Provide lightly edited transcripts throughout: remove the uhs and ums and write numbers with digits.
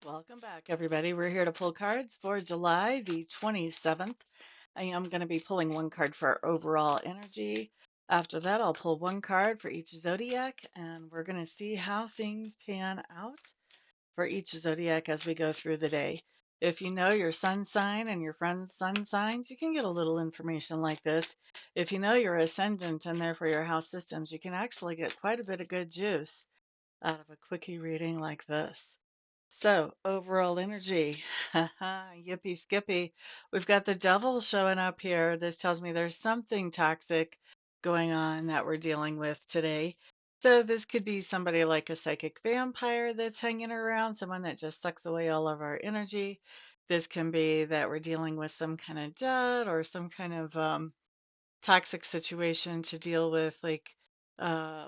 Welcome back, everybody. We're here to pull cards for July the 27th. I am going to be pulling one card for our overall energy. After that, I'll pull one card for each zodiac, and we're going to see how things pan out for each zodiac as we go through the day. If you know your sun sign and your friend's sun signs, you can get a little information like this. If you know your ascendant and therefore your house systems, you can actually get quite a bit of good juice out of a quickie reading like this. So, overall energy. Yippee skippy. We've got the devil showing up here. This tells me there's something toxic going on that we're dealing with today. So, this could be somebody like a psychic vampire that's hanging around, someone that just sucks away all of our energy. This can be that we're dealing with some kind of debt or some kind of toxic situation to deal with, like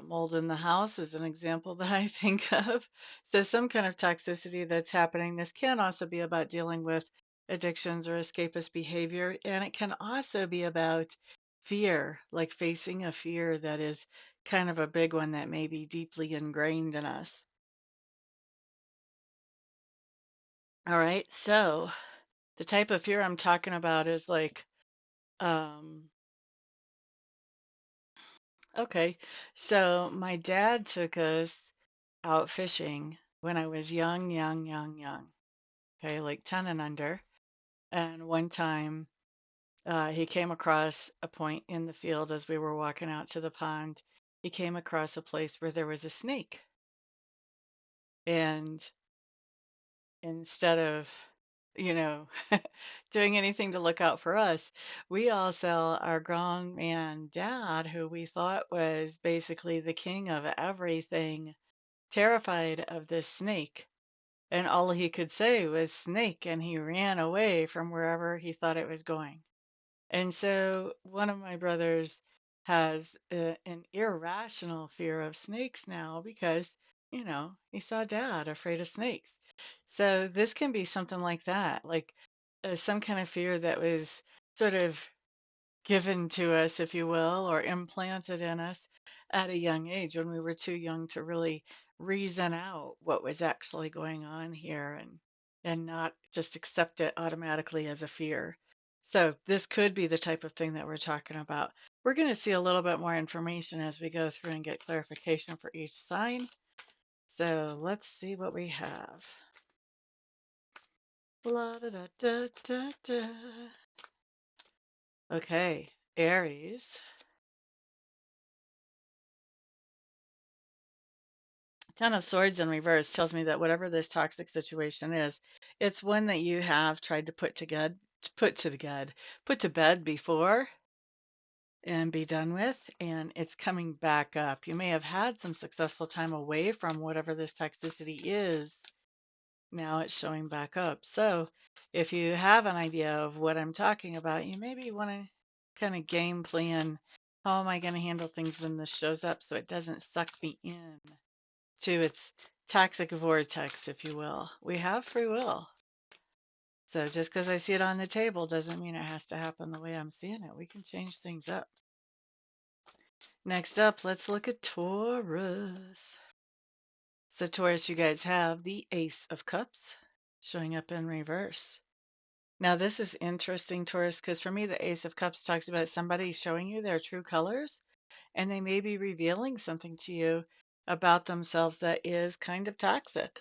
mold in the house is an example that I think of. So, some kind of toxicity that's happening. This can also be about dealing with addictions or escapist behavior. And it can also be about fear, like facing a fear that is kind of a big one that may be deeply ingrained in us. All right. So, the type of fear I'm talking about is like, um, okay. So, my dad took us out fishing when I was young. Okay, like 10 and under. And one time he came across a point in the field as we were walking out to the pond. He came across a place where there was a snake. And instead of, you know, doing anything to look out for us, we all saw our grown man dad, who we thought was basically the king of everything, terrified of this snake. And all he could say was snake, and he ran away from wherever he thought it was going. And so one of my brothers has an irrational fear of snakes now because, he saw dad afraid of snakes. So this can be something like that, like some kind of fear that was sort of given to us, if you will, or implanted in us at a young age when we were too young to really reason out what was actually going on here and not just accept it automatically as a fear. So this could be the type of thing that we're talking about. We're going to see a little bit more information as we go through and get clarification for each sign. So let's see what we have. La da da da da da. Okay, Aries. Ten of Swords in reverse tells me that whatever this toxic situation is, it's one that you have tried to put to bed before and be done with, and it's coming back up. You may have had some successful time away from whatever this toxicity is. Now it's showing back up. So if you have an idea of what I'm talking about, you maybe want to kind of game plan, how am I going to handle things when this shows up so it doesn't suck me in to its toxic vortex, if you will. We have free will. So just because I see it on the table doesn't mean it has to happen the way I'm seeing it. We can change things up. Next up, let's look at Taurus. So Taurus, you guys have the Ace of Cups showing up in reverse. Now this is interesting, Taurus, because for me, the Ace of Cups talks about somebody showing you their true colors, and they may be revealing something to you about themselves that is kind of toxic.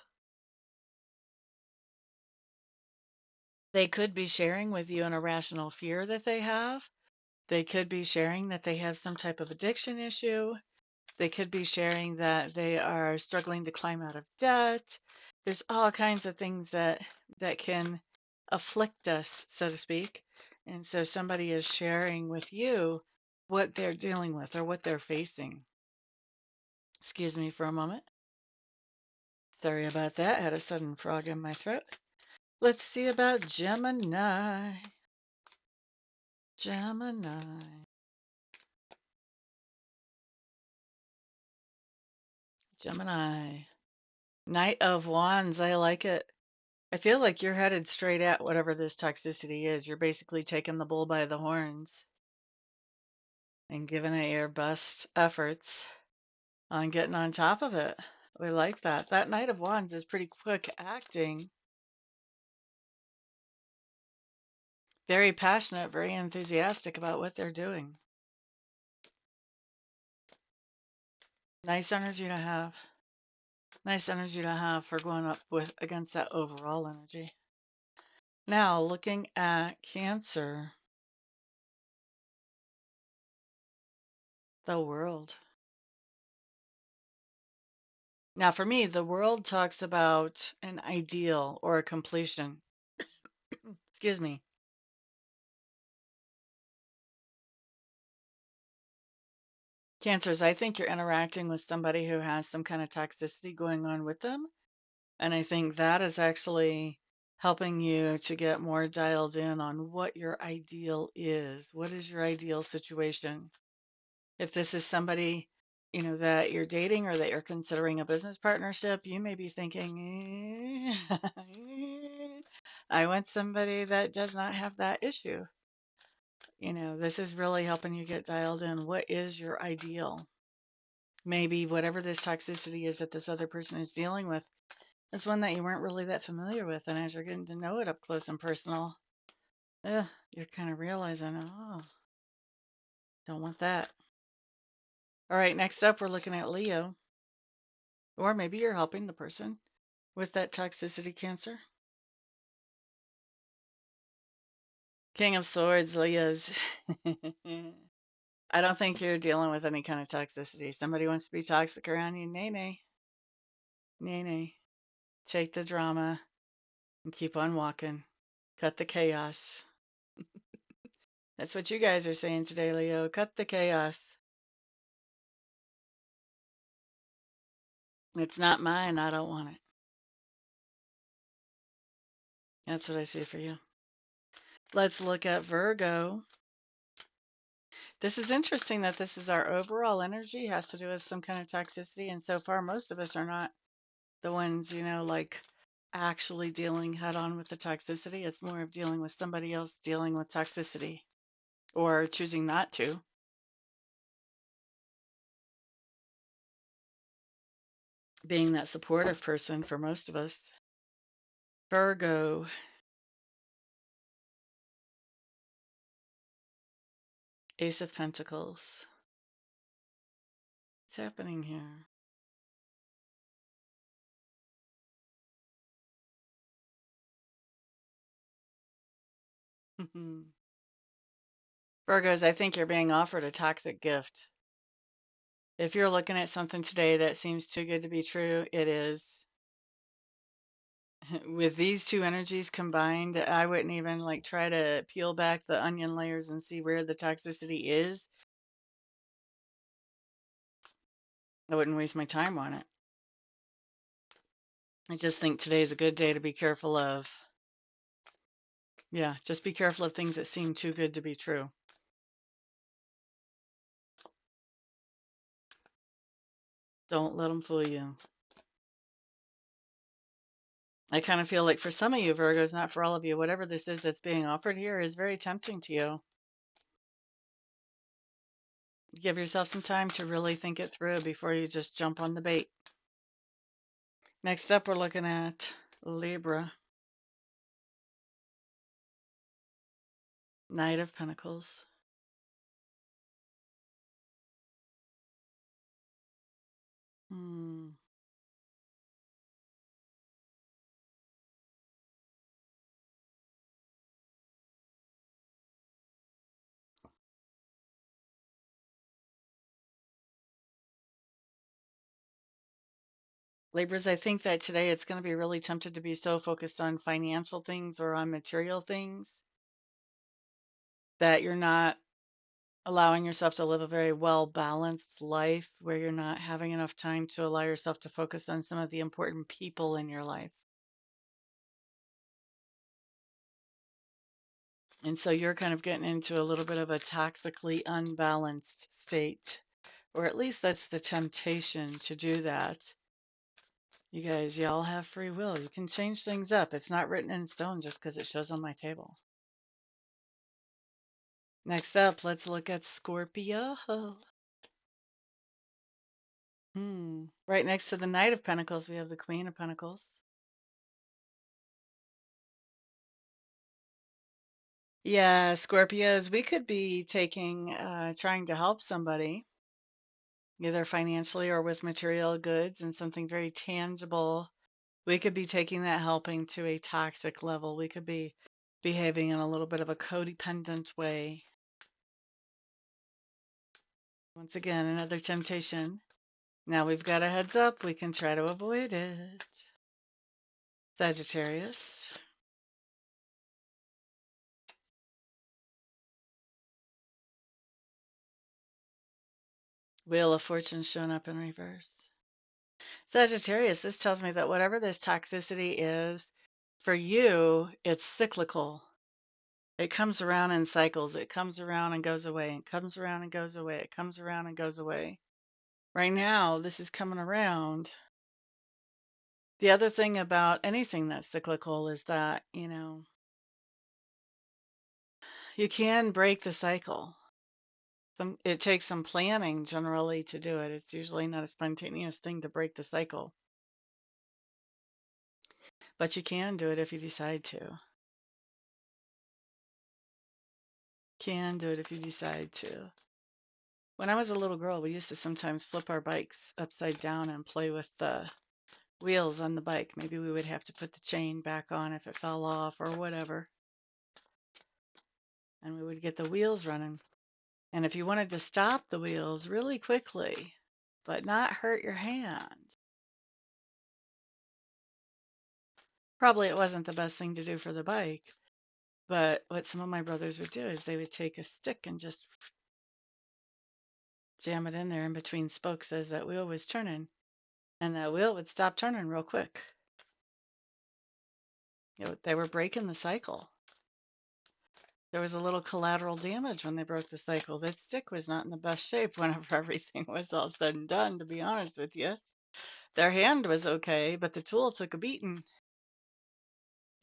They could be sharing with you an irrational fear that they have. They could be sharing that they have some type of addiction issue. They could be sharing that they are struggling to climb out of debt. There's all kinds of things that can afflict us, so to speak. And so somebody is sharing with you what they're dealing with or what they're facing. Excuse me for a moment. Sorry about that. I had a sudden frog in my throat. Let's see about Gemini. Gemini. Gemini. Knight of Wands. I like it. I feel like you're headed straight at whatever this toxicity is. You're basically taking the bull by the horns and giving it your best efforts on getting on top of it. We like that. That Knight of Wands is pretty quick acting. Very passionate, very enthusiastic about what they're doing. Nice energy to have. Nice energy to have for going up with against that overall energy. Now, looking at Cancer, the world. Now, for me, the world talks about an ideal or a completion. Excuse me. Cancers, I think you're interacting with somebody who has some kind of toxicity going on with them. And I think that is actually helping you to get more dialed in on what your ideal is. What is your ideal situation? If this is somebody, that you're dating or that you're considering a business partnership, you may be thinking, I want somebody that does not have that issue. This is really helping you get dialed in. What is your ideal? Maybe whatever this toxicity is that this other person is dealing with is one that you weren't really that familiar with. And as you're getting to know it up close and personal, you're kind of realizing, oh, don't want that. All right, next up, we're looking at Leo. Or maybe you're helping the person with that toxicity, Cancer. King of Swords, Leos. I don't think you're dealing with any kind of toxicity. Somebody wants to be toxic around you. Nay, nay. Nay, nay. Take the drama and keep on walking. Cut the chaos. That's what you guys are saying today, Leo. Cut the chaos. It's not mine. I don't want it. That's what I see for you. Let's look at Virgo. This is interesting that this is our overall energy, has to do with some kind of toxicity. And so far, most of us are not the ones, like actually dealing head on with the toxicity. It's more of dealing with somebody else dealing with toxicity or choosing not to. Being that supportive person for most of us. Virgo. Ace of Pentacles. What's happening here? Virgos, I think you're being offered a toxic gift. If you're looking at something today that seems too good to be true, it is. With these two energies combined, I wouldn't even try to peel back the onion layers and see where the toxicity is. I wouldn't waste my time on it. I just think today is a good day to be careful of. Yeah, just be careful of things that seem too good to be true. Don't let them fool you. I kind of feel like for some of you, Virgos, not for all of you, whatever this is that's being offered here is very tempting to you. Give yourself some time to really think it through before you just jump on the bait. Next up, we're looking at Libra. Knight of Pentacles. Libras, I think that today it's going to be really tempted to be so focused on financial things or on material things that you're not allowing yourself to live a very well balanced life where you're not having enough time to allow yourself to focus on some of the important people in your life. And so you're kind of getting into a little bit of a toxically unbalanced state, or at least that's the temptation to do that. You guys, y'all have free will. You can change things up. It's not written in stone just because it shows on my table. Next up, let's look at Scorpio. Right next to the Knight of Pentacles, we have the Queen of Pentacles. Yeah, Scorpios, we could be trying to help somebody, either financially or with material goods and something very tangible. We could be taking that helping to a toxic level. We could be behaving in a little bit of a codependent way. Once again, another temptation. Now we've got a heads up, we can try to avoid it. Sagittarius. Wheel of Fortune showing up in reverse. Sagittarius, this tells me that whatever this toxicity is, for you, it's cyclical. It comes around in cycles. It comes around and goes away. It comes around and goes away. It comes around and goes away. Right now, this is coming around. The other thing about anything that's cyclical is that, you can break the cycle. It takes some planning generally to do it. It's usually not a spontaneous thing to break the cycle, but you can do it if you decide to. Can do it if you decide to. When I was a little girl, we used to sometimes flip our bikes upside down and play with the wheels on the bike. Maybe we would have to put the chain back on if it fell off or whatever. And we would get the wheels running. And if you wanted to stop the wheels really quickly, but not hurt your hand, probably it wasn't the best thing to do for the bike. But what some of my brothers would do is they would take a stick and just jam it in there in between spokes as that wheel was turning. And that wheel would stop turning real quick. They were breaking the cycle. There was a little collateral damage when they broke the cycle. That stick was not in the best shape whenever everything was all said and done, to be honest with you. Their hand was okay, but the tool took a beating.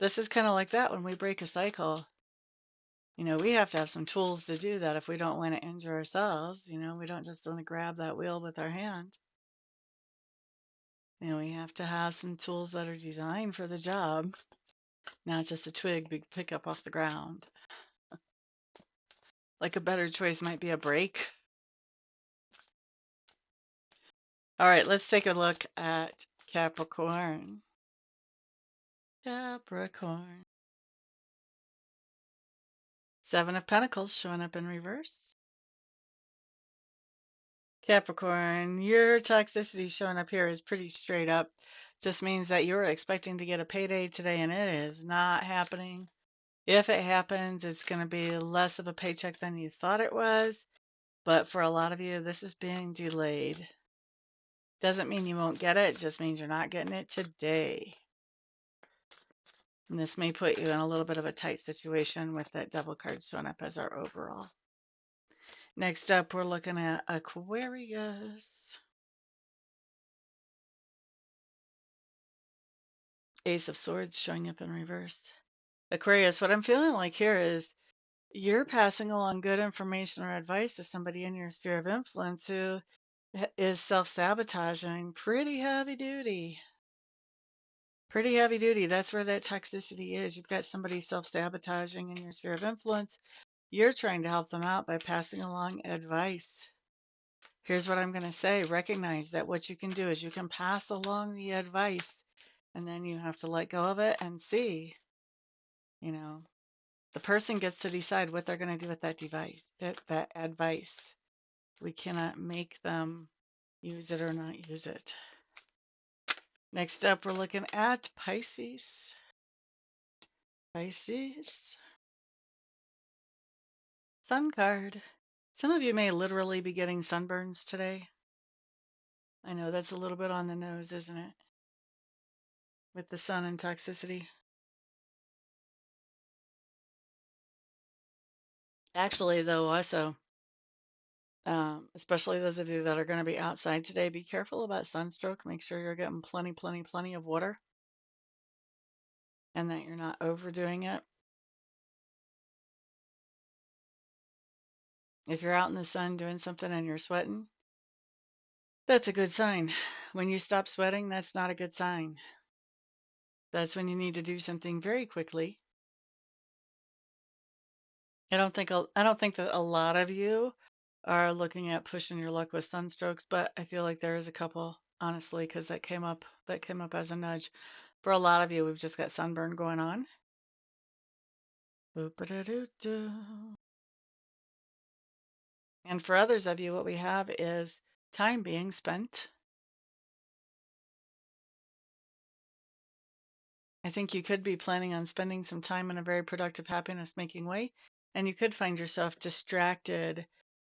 This is kind of like that when we break a cycle. We have to have some tools to do that if we don't want to injure ourselves. We don't just want to grab that wheel with our hand. We have to have some tools that are designed for the job, not just a twig we pick up off the ground. Like a better choice might be a brake. All right, let's take a look at Capricorn. Capricorn. Seven of Pentacles showing up in reverse. Capricorn, your toxicity showing up here is pretty straight up. Just means that you're expecting to get a payday today and it is not happening. If it happens, it's going to be less of a paycheck than you thought it was. But for a lot of you, this is being delayed. Doesn't mean you won't get it. It just means you're not getting it today. And this may put you in a little bit of a tight situation with that devil card showing up as our overall. Next up, we're looking at Aquarius. Ace of Swords showing up in reverse. Aquarius, what I'm feeling like here is you're passing along good information or advice to somebody in your sphere of influence who is self-sabotaging pretty heavy duty. Pretty heavy duty. That's where that toxicity is. You've got somebody self-sabotaging in your sphere of influence. You're trying to help them out by passing along advice. Here's what I'm going to say. Recognize that what you can do is you can pass along the advice and then you have to let go of it and see, the person gets to decide what they're going to do with that device, that advice. We cannot make them use it or not use it. Next up, we're looking at Pisces. Pisces. Sun card. Some of you may literally be getting sunburns today. I know that's a little bit on the nose, isn't it? With the sun and toxicity. Actually, though, also, especially those of you that are going to be outside today, be careful about sunstroke. Make sure you're getting plenty of water and that you're not overdoing it. If you're out in the sun doing something and you're sweating, that's a good sign. When you stop sweating, that's not a good sign. That's when you need to do something very quickly I don't think that a lot of you are looking at pushing your luck with sunstrokes, but I feel like there is a couple, honestly, because that came up as a nudge. For a lot of you, we've just got sunburn going on. Boop-a-da-doo-doo. And for others of you, what we have is time being spent. I think you could be planning on spending some time in a very productive, happiness making way, and you could find yourself distracted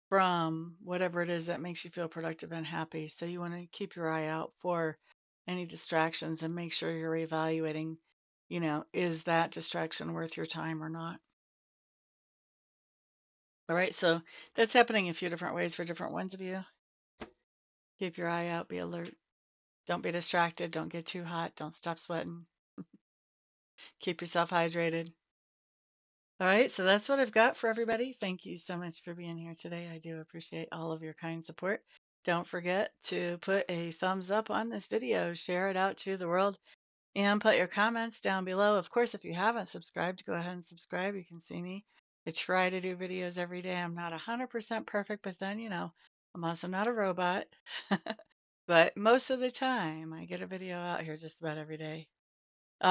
from whatever it is that makes you feel productive and happy. So you want to keep your eye out for any distractions and make sure you're evaluating, is that distraction worth your time or not? All right, so that's happening a few different ways for different ones of you. Keep your eye out, be alert. Don't be distracted. Don't get too hot. Don't stop sweating. Keep yourself hydrated. All right, so that's what I've got for everybody. Thank you so much for being here today. I do appreciate all of your kind support. Don't forget to put a thumbs up on this video, share it out to the world, and put your comments down below. Of course, if you haven't subscribed, go ahead and subscribe. You can see me. I try to do videos every day. I'm not 100% perfect, but then, I'm also not a robot. But most of the time, I get a video out here just about every day.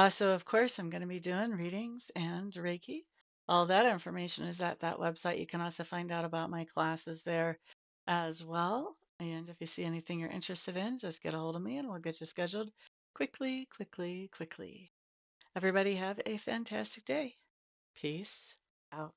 So, of course, I'm going to be doing readings and Reiki. All that information is at that website. You can also find out about my classes there as well. And if you see anything you're interested in, just get a hold of me and we'll get you scheduled quickly, quickly, quickly. Everybody have a fantastic day. Peace out.